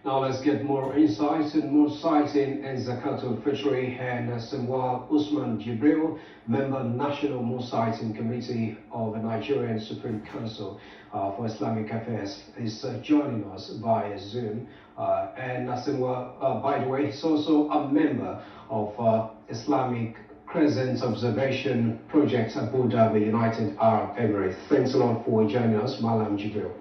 Now let's get more insights and more sighting in Zakatul Fitri and Shawwal Usman Jibril, member National More Sighting Committee of the Nigerian Supreme Council for Islamic Affairs, is joining us via Zoom. And Shawwal, by the way, is also a member of Islamic Crescent Observation Project Abu Dhabi, United Arab Emirates. Thanks a lot for joining us, Malam Jibril.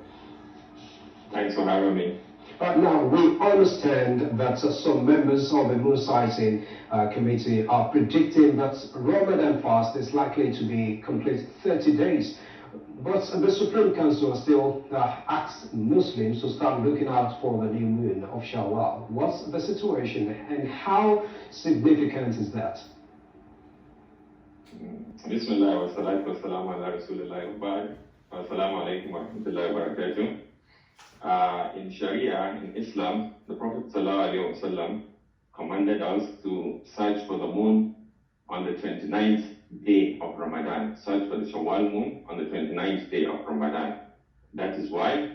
Thanks for having me. Now, we understand that some members of the Moon Sighting Committee are predicting that Ramadan fast is likely to be complete 30 days. But the Supreme Council still asks Muslims to start looking out for the new moon of Shawwal. What's the situation and how significant is that? Bismillah wa salatu wa salam ala Rasulullah wa ba'd. Assalamu alaikum wa rahmatullahi wa barakatuh. In Sharia, in Islam, the Prophet ﷺ commanded us to search for the moon on the 29th day of Ramadan. Search for the Shawwal moon on the 29th day of Ramadan. That is why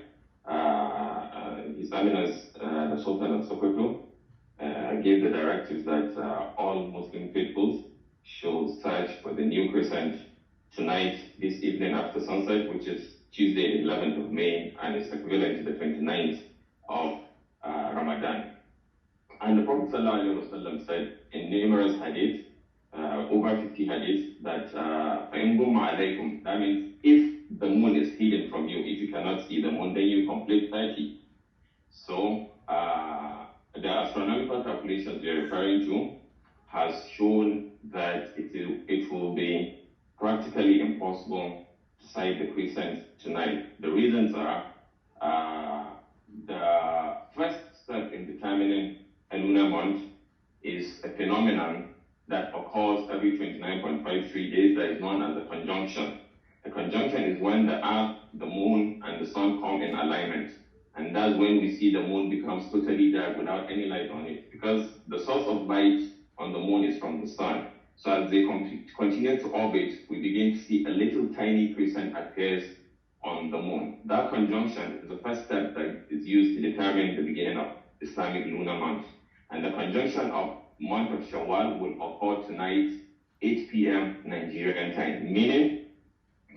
His Eminence, the Sultan of Sokoto, gave the directives that all Muslim faithfuls should search for the new crescent tonight, this evening after sunset, which is Tuesday, 11th of May, and is equivalent to the 29th of Ramadan. And the Prophet ﷺ said in numerous hadiths, over 50 hadiths, that that means if the moon is hidden from you, if you cannot see the moon, then you complete 30. So the astronomical calculations we are referring to has shown that it will be practically impossible to sight the crescent tonight. The reasons are the first step in determining a lunar month is a phenomenon that occurs every 29.53 days that is known as a conjunction. A conjunction is when the Earth, the Moon, and the Sun come in alignment. And that's when we see the Moon becomes totally dark without any light on it, because the source of light on the Moon is from the Sun. So as they continue to orbit, we begin to see a little tiny crescent appears on the Moon. That conjunction is the first step that is used to determine the beginning of Islamic lunar month. And the conjunction of month of Shawwal will occur tonight, 8 p.m. Nigerian time, meaning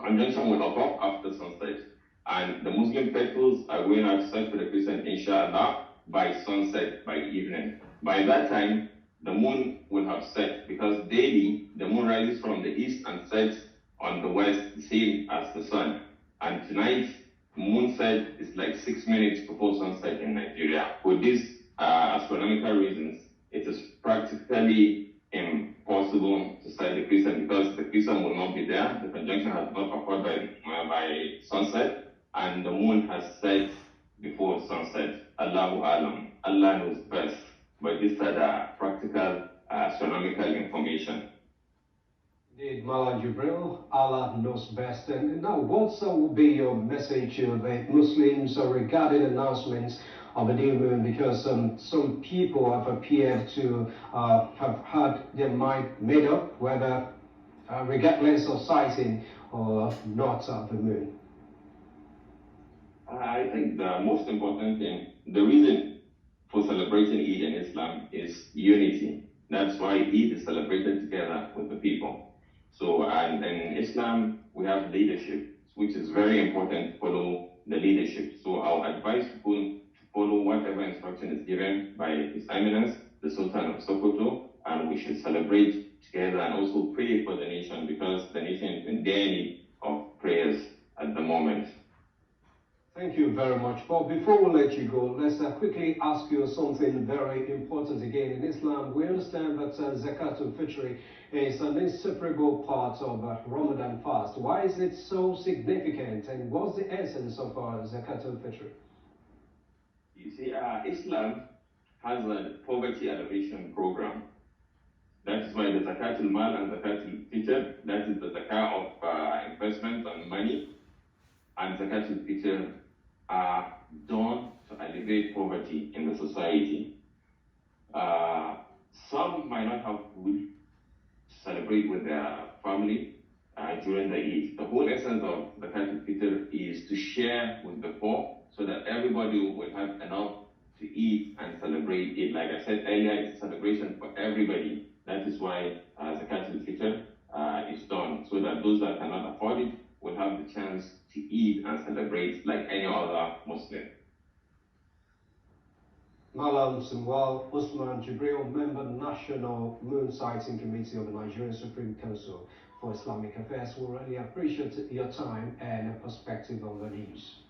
conjunction will occur after sunset. And the Muslim faithfuls are going out to search for the crescent, inshallah, by sunset, by evening. By that time, the moon will have set, because daily the moon rises from the east and sets on the west, the same as the sun. And tonight, moon set is like 6 minutes before sunset in Nigeria. For these astronomical reasons, it is practically impossible to sight the crescent, because the crescent will not be there. The conjunction has not occurred by sunset, and the moon has set before sunset. Allahu Alam. Allah knows best. But these are the practical astronomical information. Indeed, Malam Jibril, Allah knows best. And now, what will be your message to the Muslims regarding announcements of the new moon? Because some people have appeared to have had their mind made up whether, regardless of sighting or not of the moon. I think the most important thing, the reason for celebrating Eid in Islam is unity. That's why Eid is celebrated together with the people. So, and in Islam, we have leadership, which is very important to follow the leadership. So I'll advise people to follow whatever instruction is given by His Eminence, the Sultan of Sokoto, and we should celebrate together and also pray for the nation, because the nation is in dire need of prayers at the moment. Thank you very much. But before we let you go, let's quickly ask you something very important again. In Islam, we understand that Zakatul Fitri is an inseparable part of Ramadan fast. Why is it so significant, and what's the essence of Zakatul Fitri? You see, Islam has a poverty alleviation program. That is why the Zakatul Mal and Zakatul Fitr, that is the zakah of investment and money, and Zakatul Fitr are done to alleviate poverty in the society. Some might not have food to celebrate with their family during the Eid. The whole essence of Zakatul Fitr is to share with the poor, so that everybody will have enough to to eat and celebrate it. Like I said earlier, it's a celebration for everybody. That is why Zakat al-Fitr is done, so that those that cannot afford it will have the chance to eat and celebrate like any other Muslim. Malam Shawwal Usman Jibril, Member National Moon Sighting Committee of the Nigerian Supreme Council for Islamic Affairs, we really appreciate your time and perspective on the news.